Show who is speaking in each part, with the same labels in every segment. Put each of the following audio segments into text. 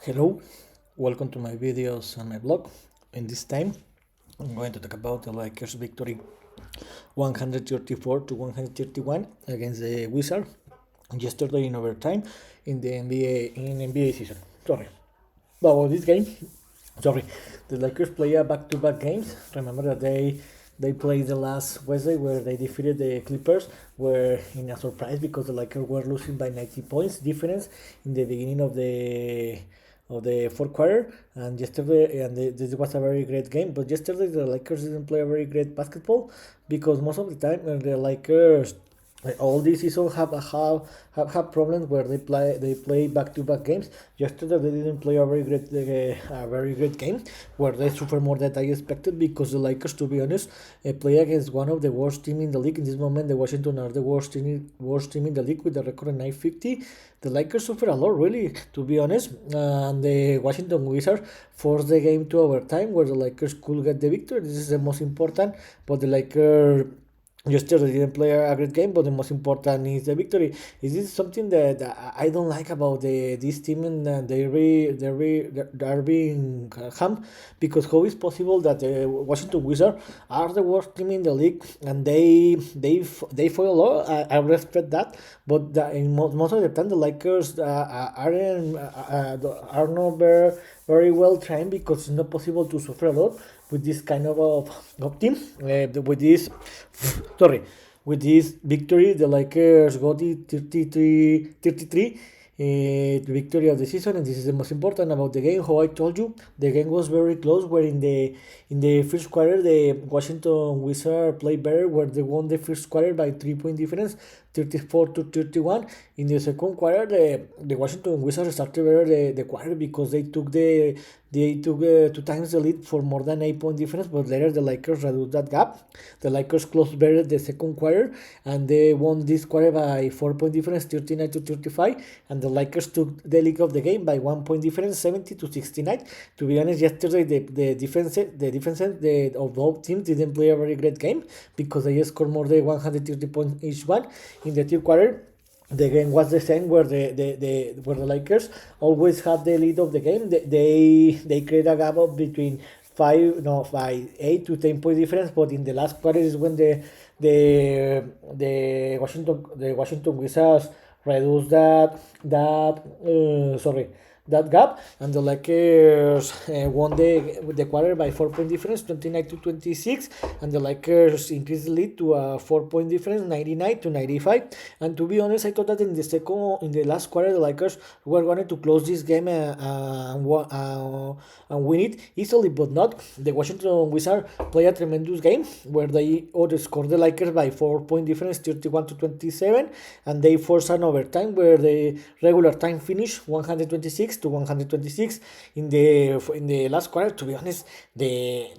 Speaker 1: Hello, welcome to my videos on my blog. In this time, I'm going to talk about the Lakers victory 134 to 131 against the Wizard yesterday in overtime in the NBA season. Sorry. About this game, sorry, the Lakers play a back-to-back games. Remember that they played the last Wednesday where they defeated the Clippers. Were in a surprise because the Lakers were losing by 90 points difference in the beginning of the fourth quarter. And yesterday, this was a very great game. But yesterday the Lakers didn't play a very great basketball because most of the time the Lakers all this season have problems where they play back-to-back games. Yesterday they didn't play a very great game where they suffer more than I expected because the Lakers, to be honest, play against one of the worst team in the league in this moment. The Washington are the worst team in the league with a record of 950. The Lakers suffer a lot, really, to be honest, and the Washington Wizards forced the game to overtime where the Lakers could get the victory. This is the most important, but the Lakers yesterday didn't play a great game, but the most important is the victory. Is this something that I don't like about this team and they're being harmed? Because how is possible that the Washington Wizards are the worst team in the league and they follow law? I respect that, but in most of the time the Lakers are not very well trained because it's not possible to suffer a lot with this kind of team. With this, sorry, with this victory, the Lakers got the 33 victory of the season, and this is the most important about the game. How I told you, the game was very close. Where in the first quarter, the Washington Wizards played better, where they won the first quarter by 3 point difference, 34 to 31. In the second quarter, the Washington Wizards started better the quarter because they took 2 times the lead for more than 8 point difference, but later the Lakers reduced that gap. The Lakers closed better the second quarter and they won this quarter by 4 point difference, 39 to 35, and the Lakers took the lead of the game by 1 point difference, 70 to 69. To be honest, yesterday the defense of both teams didn't play a very great game because they scored more than 130 points each one. In the third quarter, the game was the same where the Lakers always had the lead of the game. They create a gap of between by 8 to 10 point difference, but in the last quarter is when the Washington Wizards reduced that gap, and the Lakers won the quarter by 4 point difference, 29 to 26, and the Lakers increased the lead to a 4 point difference, 99 to 95. And to be honest, I thought that in the last quarter, the Lakers were going to close this game and win it easily, but not. The Washington Wizards play a tremendous game where they outscored the Lakers by 4 point difference, 31 to 27, and they forced an overtime where the regular time finished 126 to 126 in the last quarter. To be honest, the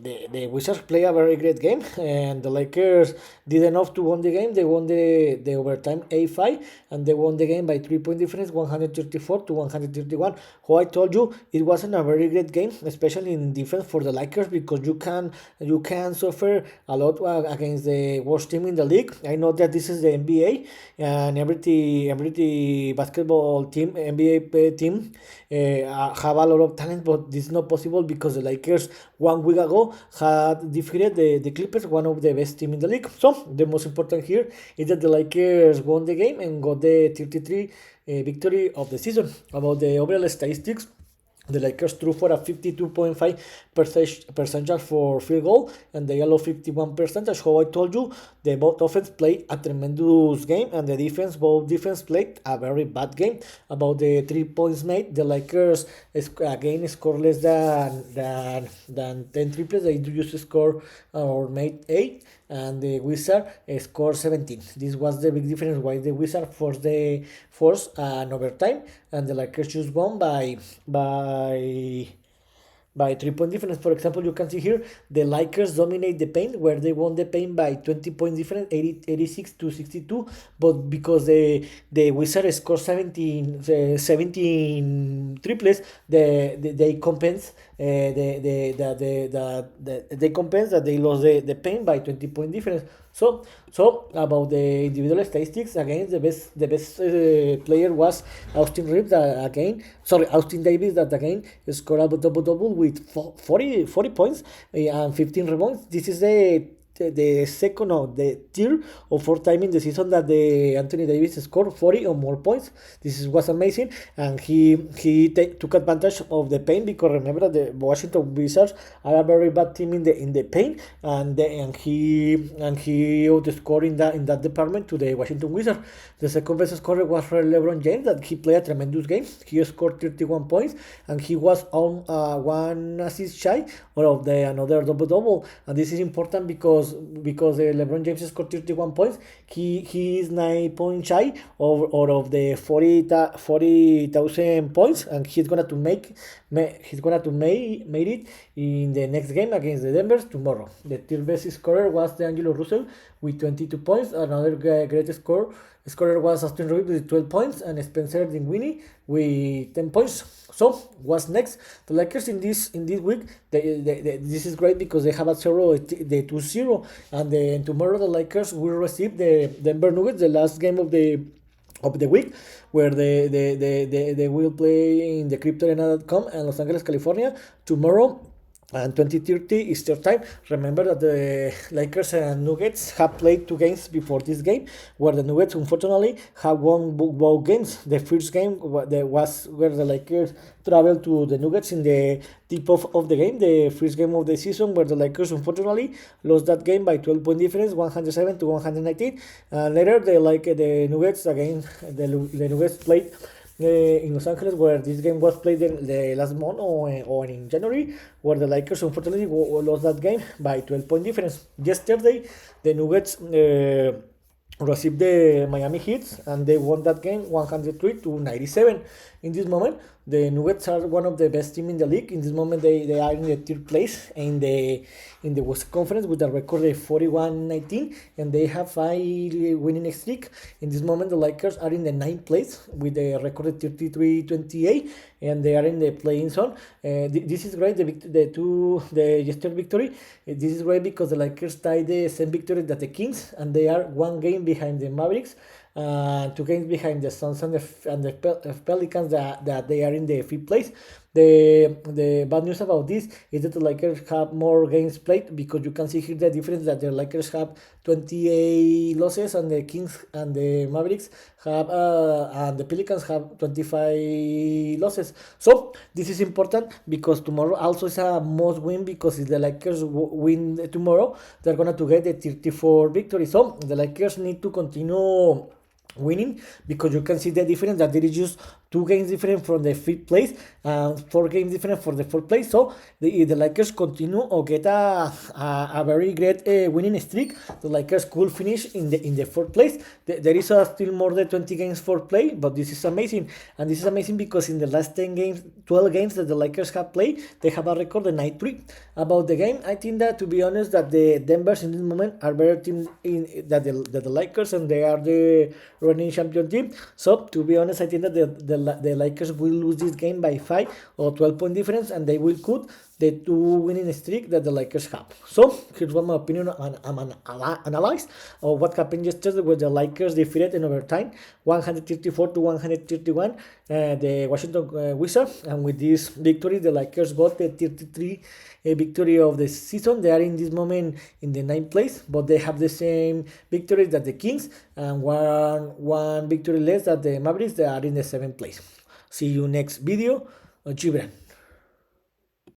Speaker 1: Wizards play a very great game, and the Lakers did enough to win the game. They won the overtime 8-5, and they won the game by 3 point difference, 134 to 131. How I told you, it wasn't a very great game, especially in defense for the Lakers, because you can suffer a lot against the worst team in the league. I know that this is the NBA, and every basketball team, NBA team, have a lot of talent, but this is not possible because the Lakers 1 week ago had defeated the Clippers, one of the best team in the league. So the most important here is that the Lakers won the game and got the 33 victory of the season. About the overall statistics, the Lakers threw for a 52.5% for field goal, and they allow 51%. How I told you, the both offense played a tremendous game, and both defense played a very bad game. About the 3 points made, the Lakers again scored less than 10 triples. They used to score or made 8, and the Wizard scored 17. This was the big difference why the Wizard forced an overtime, and the Lakers just won by 3 point difference. For example, you can see here the Lakers dominate the paint where they won the paint by 20 point difference, 86 to 62, but because the Wizards scored 17 triples, they compense they compense that they lost the paint by 20 point difference. So about the individual statistics, again, the best player was Austin Reeves Austin Davis, that again scored a double with 40 points and 15 rebounds. This is the second or the third or fourth time in the season that the Anthony Davis scored 40 or more points. Was amazing, and he took advantage of the paint, because remember that the Washington Wizards are a very bad team in the paint, and he outscored in that department to the Washington Wizards. The second best scorer was LeBron James, that he played a tremendous game. He scored 31 points, and he was on one assist shy of another double, and this is important because LeBron James scored 31 points. He is 9 points shy of the 40,000 points, and he's gonna to make it in the next game against the Denver tomorrow. The third best scorer was D'Angelo Russell with 22 points. Another great scorer was Austin Reeves with 12 points, and Spencer Dinwiddie with 10 points. So what's next? The Lakers in this week, this is great because they have a 2-0, and tomorrow the Lakers will receive the Denver Nuggets, the last game of the week, where they will play in the CryptoArena.com in Los Angeles, California tomorrow and 20:30 Eastern time. Remember that the Lakers and Nuggets have played 2 games before this game, where the Nuggets unfortunately have won both games. The first game was where the Lakers traveled to the Nuggets in the tip of the game, the first game of the season, where the Lakers unfortunately lost that game by 12-point difference, 107 to 119. And later the Nuggets again, the Nuggets played in Los Angeles, where this game was played the last month or in January, where the Lakers unfortunately lost that game by 12-point difference. Yesterday, the Nuggets received the Miami Heat, and they won that game 103 to 97. In this moment, the Nuggets are one of the best teams in the league. In this moment, they are in the third place in the West Conference with a record of 41-19, and they have 5 winning streak. In this moment, the Lakers are in the 9th place with a record of 33-28, and they are in the playing zone. This is great. The yesterday victory. This is great because the Lakers tied the same victory that the Kings, and they are 1 game behind the Mavericks. 2 games behind the Suns and the Pelicans, that they are in the 5th place. The bad news about this is that the Lakers have more games played, because you can see here the difference that the Lakers have 28 losses, and the Kings and the Mavericks have and the Pelicans have 25 losses. So this is important because tomorrow also is a must win, because if the Lakers win tomorrow, they're gonna to get the 34 victory. So the Lakers need to continue winning, because you can see the difference that there is just 2 games different from the 5th place and 4 games different for the 4th place. So if the Lakers continue or get a very great winning streak, the Lakers could finish in the 4th place. There is still more than 20 games for play, but this is amazing. And this is amazing because in the last 12 games that the Lakers have played, they have a record of 9-3. About the game, I think that, to be honest, that the Denvers in this moment are better team than the Lakers, and they are the running champion team. So to be honest, I think that the Lakers will lose this game by 5 or 12-point difference, and they will cut the 2 winning streak that the Lakers have. So here's one my opinion on analyze of what happened yesterday, where the Lakers defeated in overtime 134 to 131 the Washington Wizards, and with this victory the Lakers got the 33 victory of the season. They are in this moment in the 9th place, but they have the same victory that the Kings, and one victory less than the Mavericks. They are in the 7th place. See you next video. Gibran.